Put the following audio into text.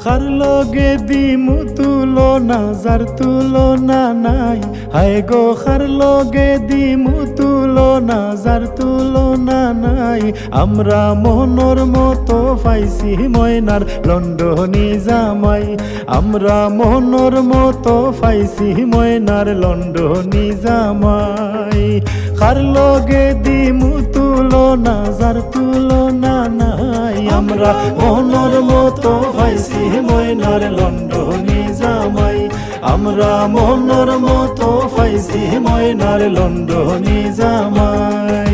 খার লগে দিমু তুলনা যার তুলনা নাই, হায় গো খার লগে দিমু তুলনা যার তুলনা নাই। আমরা মনের মতো পাইছি ময়নার লন্ডনী জামাই, আমরা মনের মতো পাইছি ময়নার লন্ডনী জামাই। খার লগে দিমু তুলনা যার তুলনা নাই, আমরা মনের মতো পাইছি ময়নার লন্ডনী জামাই, আমরা মনের মতো পাইছি ময়নার লন্ডনী জামাই।